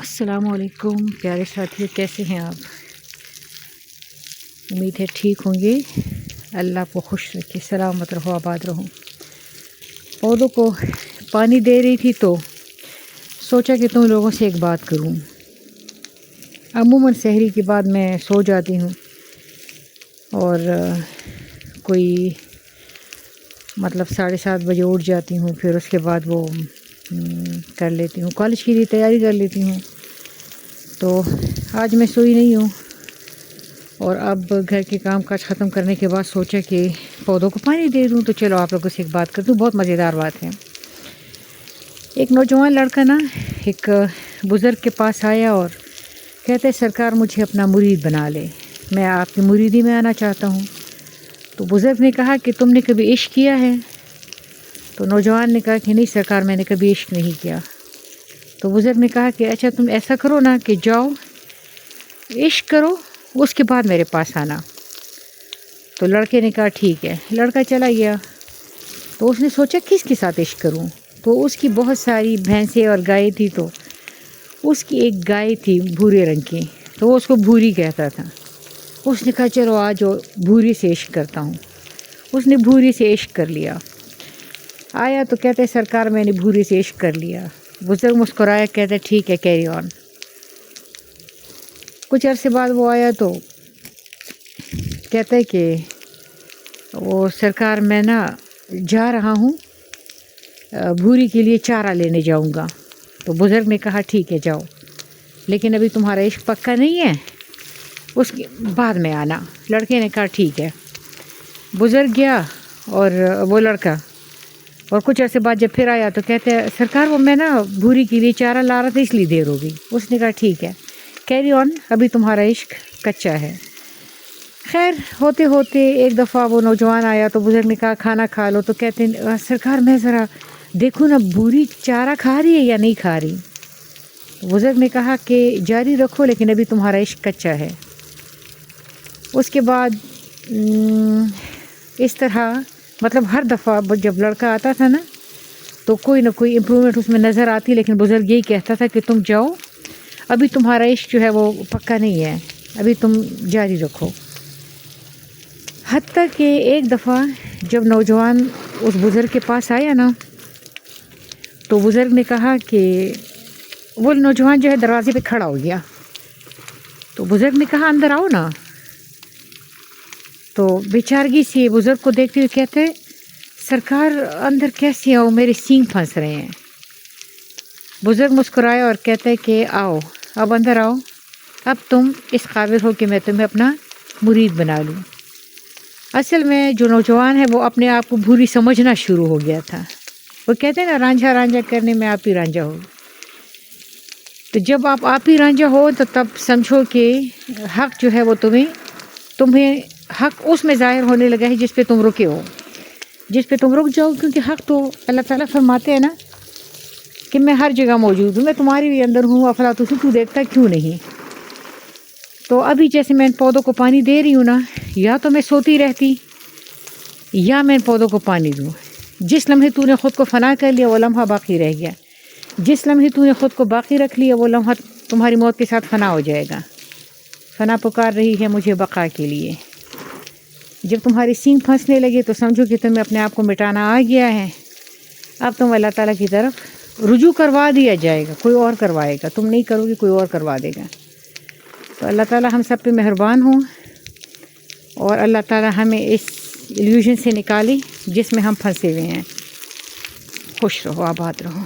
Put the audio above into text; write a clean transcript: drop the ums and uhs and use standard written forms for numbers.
السلام علیکم پیارے ساتھیوں، کیسے ہیں آپ؟ امید ہے ٹھیک ہوں گے۔ اللہ کو خوش رکھے، سلامت رہو، آباد رہو۔ پودوں کو پانی دے رہی تھی تو سوچا کہ تم لوگوں سے ایک بات کروں۔ عموماً سحری کے بعد میں سو جاتی ہوں اور کوئی 7:30 بجے اٹھ جاتی ہوں، پھر اس کے بعد وہ کر لیتی ہوں، کالج کے لیے تیاری کر لیتی ہوں۔ تو آج میں سوئی نہیں ہوں اور اب گھر کے کام کاج ختم کرنے کے بعد سوچا کہ پودوں کو پانی دے دوں۔ تو چلو آپ لوگوں سے ایک بات کر دوں، بہت مزیدار بات ہے۔ ایک نوجوان لڑکا ایک بزرگ کے پاس آیا اور کہتے سرکار مجھے اپنا مرید بنا لے، میں آپ کی مریدی میں آنا چاہتا ہوں۔ تو بزرگ نے کہا کہ تم نے کبھی عشق کیا ہے؟ تو نوجوان نے کہا کہ نہیں سرکار، میں نے کبھی عشق نہیں کیا۔ تو بزرگ نے کہا کہ اچھا تم ایسا کرو نا کہ جاؤ عشق کرو، اس کے بعد میرے پاس آنا۔ تو لڑکے نے کہا ٹھیک ہے۔ لڑکا چلا گیا تو اس نے سوچا کس کے ساتھ عشق کروں؟ تو اس کی بہت ساری بھینسیں اور گائے تھی، تو اس کی ایک گائے تھی بھورے رنگ کی، تو وہ اس کو بھوری کہتا تھا۔ اس نے کہا چلو آج بھوری سے عشق کرتا ہوں۔ اس نے بھوری سے عشق کر لیا۔ آیا تو کہتے سرکار میں نے بھوری سے عشق کر لیا۔ بزرگ مسکرایا، کہتے ٹھیک ہے، کیری آن۔ کچھ عرصے بعد وہ آیا تو کہتے کہ وہ سرکار میں جا رہا ہوں، بھوری کے لیے چارہ لینے جاؤں گا۔ تو بزرگ نے کہا ٹھیک ہے جاؤ، لیکن ابھی تمہارا عشق پکا نہیں ہے، اس کے بعد میں آنا۔ لڑکے نے کہا ٹھیک ہے۔ بزرگ گیا اور وہ لڑکا، اور کچھ عرصے بعد جب پھر آیا تو کہتے سرکار وہ میں بھوری کے لیے چارہ لا رہا تھا، اس لیے دیر ہو گئی۔ اس نے کہا ٹھیک ہے، کیری آن، ابھی تمہارا عشق کچا ہے۔ خیر ہوتے ہوتے ایک دفعہ وہ نوجوان آیا تو بزرگ نے کہا کھانا کھا لو۔ تو کہتے سرکار میں ذرا دیکھوں نا بھوری چارہ کھا رہی ہے یا نہیں کھا رہی۔ بزرگ نے کہا کہ جاری رکھو، لیکن ابھی تمہارا عشق کچا ہے۔ اس کے بعد اس طرح ہر دفعہ جب لڑکا آتا تھا تو کوئی نہ کوئی امپرومنٹ اس میں نظر آتی، لیکن بزرگ یہی کہتا تھا کہ تم جاؤ، ابھی تمہارا عشق جو ہے وہ پکا نہیں ہے، ابھی تم جاری رکھو۔ حتیٰ کہ ایک دفعہ جب نوجوان اس بزرگ کے پاس آیا تو بزرگ نے کہا کہ وہ نوجوان جو ہے دروازے پہ کھڑا ہو گیا۔ تو بزرگ نے کہا اندر آؤ نا۔ تو بیچارگی سے بزرگ کو دیکھتے ہوئے کہتے سرکار اندر کیسے آؤ، میرے سینگ پھنس رہے ہیں۔ بزرگ مسکرایا اور کہتے کہ آؤ، اب اندر آؤ، اب تم اس قابل ہو کہ میں تمہیں اپنا مرید بنا لوں۔ اصل میں جو نوجوان ہے وہ اپنے آپ کو بھوری سمجھنا شروع ہو گیا تھا۔ وہ کہتے ہیں نا رانجھا رانجھا کرنے میں آپ ہی رانجھا ہو۔ تو جب آپ ہی رانجھا ہو تو تب سمجھو کہ حق جو ہے وہ تمہیں حق اس میں ظاہر ہونے لگا ہے جس پہ تم رکے ہو، جس پہ تم رک جاؤ، کیونکہ حق تو اللہ تعالیٰ فرماتے ہیں نا کہ میں ہر جگہ موجود ہوں، میں تمہاری بھی اندر ہوں، افلاطون تو دیکھتا کیوں نہیں۔ تو ابھی جیسے میں ان پودوں کو پانی دے رہی ہوں یا تو میں سوتی رہتی یا میں ان پودوں کو پانی دوں۔ جس لمحے تو نے خود کو فنا کر لیا وہ لمحہ باقی رہ گیا، جس لمحے تو نے خود کو باقی رکھ لیا وہ لمحہ تمہاری موت کے ساتھ فنا ہو جائے گا۔ فنا پکار رہی ہے مجھے بقا کے لیے۔ جب تمہاری سینگ پھنسنے لگے تو سمجھو کہ تمہیں اپنے آپ کو مٹانا آ گیا ہے، اب تم اللہ تعالیٰ کی طرف رجوع کروا دیا جائے گا، کوئی اور کروائے گا، تم نہیں کرو گے، کوئی اور کروا دے گا۔ تو اللہ تعالیٰ ہم سب پہ مہربان ہوں اور اللہ تعالیٰ ہمیں اس ایلیوژن سے نکالے جس میں ہم پھنسے ہوئے ہیں۔ خوش رہو، آباد رہو۔